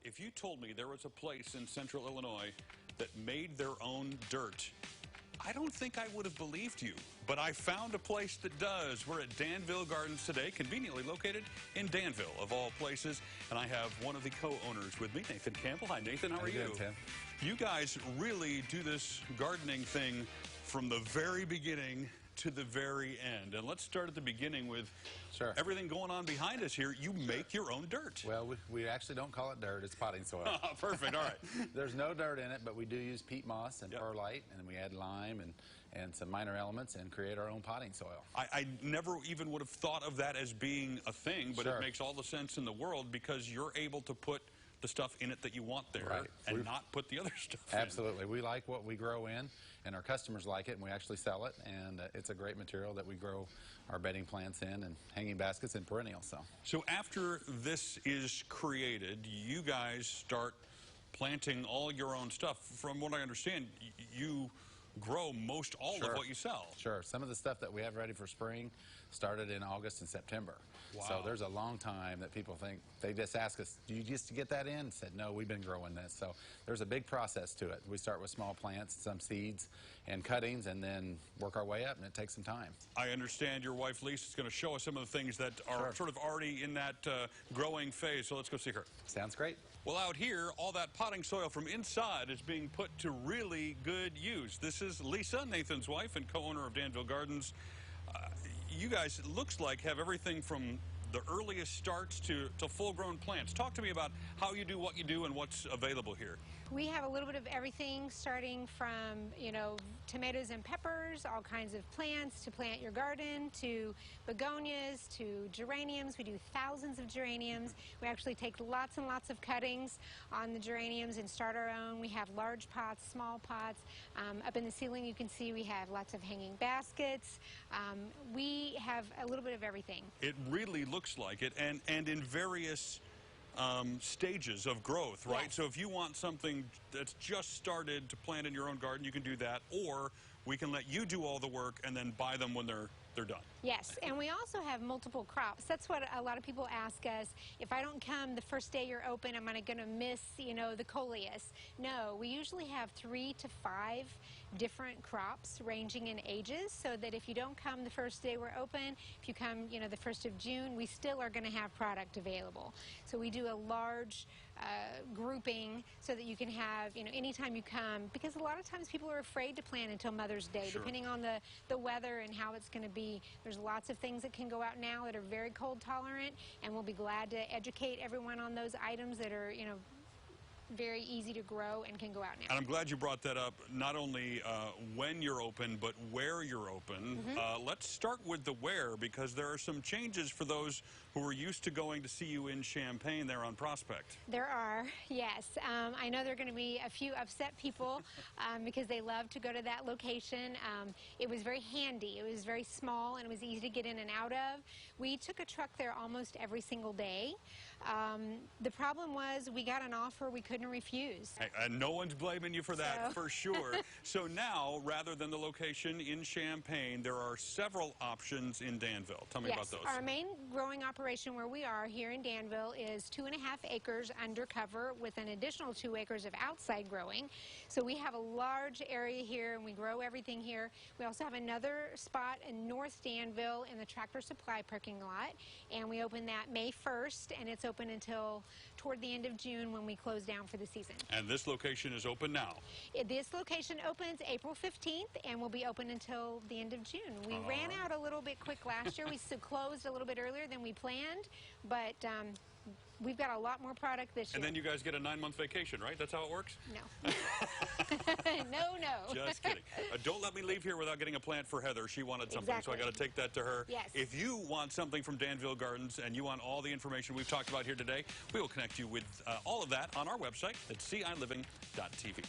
If you told me there was a place in central Illinois that made their own dirt, I don't think I would have believed you. But I found a place that does. We're at Danville Gardens today, conveniently located in Danville, of all places. And I have one of the co-owners with me, Nathan Campbell. Hi, Nathan. How are you? Good, Tim. You guys really do this gardening thing from the very beginning to the very end. And let's start at the beginning with everything going on behind us here. You make your own dirt. Well, we actually don't call it dirt. It's potting soil. Perfect. All right. There's no dirt in it, but we do use peat moss and perlite, and we add lime and some minor elements and create our own potting soil. I never even would have thought of that as being a thing, but it makes all the sense in the world because you're able to put the stuff in it that you want there and not put the other stuff in. Absolutely. We like what we grow in, and our customers like it, and we actually sell it, and it's a great material that we grow our bedding plants in and hanging baskets and perennials. So after this is created, you guys start planting all your own stuff. From what I understand, you grow most all of what you sell. Sure. Some of the stuff that we have ready for spring started in August and September. Wow. So there's a long time that people think, they just ask us, do you just get that in? Said, no, we've been growing this. So there's a big process to it. We start with small plants, some seeds and cuttings, and then work our way up, and it takes some time. I understand your wife Lisa is going to show us some of the things that are sort of already in that growing phase. So let's go see her. Sounds great. Well, out here, all that potting soil from inside is being put to really good use. This is Lisa, Nathan's wife and co-owner of Danville Gardens. You guys, it looks like, have everything from the earliest starts to full-grown plants. Talk to me about how you do what you do and what's available here. We have a little bit of everything, starting from, tomatoes and peppers, all kinds of plants to plant your garden, to begonias, to geraniums. We do thousands of geraniums. We actually take lots and lots of cuttings on the geraniums and start our own. We have large pots, small pots. Up in the ceiling you can see we have lots of hanging baskets. We have a little bit of everything. It really looks like it, and in various stages of growth, right? Yes. So if you want something that's just started to plant in your own garden, you can do that, or we can let you do all the work and then buy them when they're done. Yes, and we also have multiple crops. That's what a lot of people ask us. If I don't come the first day you're open, am I going to miss, the coleus? No, we usually have 3 to 5 different crops ranging in ages, so that if you don't come the first day we're open, if you come, the 1st of June, we still are going to have product available. So we do a large grouping so that you can have, anytime you come, because a lot of times people are afraid to plant until Mother's Day, depending on the weather and how it's going to be. There's lots of things that can go out now that are very cold tolerant, and we'll be glad to educate everyone on those items that are, very easy to grow and can go out now. And I'm glad you brought that up, not only when you're open, but where you're open. Let's start with the where, because there are some changes for those who are used to going to see you in Champaign there on Prospect. There are, yes. I know there are going to be a few upset people because they love to go to that location. It was very handy. It was very small, and it was easy to get in and out of. We took a truck there almost every single day. The problem was we got an offer we couldn't refuse. And no one's blaming you for that, for sure. So now, rather than the location in Champaign, there are several options in Danville. Tell me about those. Our main growing operation where we are here in Danville is 2.5 acres undercover with an additional 2 acres of outside growing. So we have a large area here, and we grow everything here. We also have another spot in North Danville in the Tractor Supply parking lot, and we open that May 1st, and it's open until toward the end of June when we close down for the season. And this location is open now? This location opens April 15th and will be open until the end of June. We ran out a little bit quick last year. We closed a little bit earlier than we planned, but we've got a lot more product this year. And then you guys get a 9-month vacation, right? That's how it works? No. No. Just kidding. Don't let me leave here without getting a plant for Heather. She wanted something, so I got to take that to her. Yes. If you want something from Danville Gardens and you want all the information we've talked about here today, we will connect you with all of that on our website at ciliving.tv.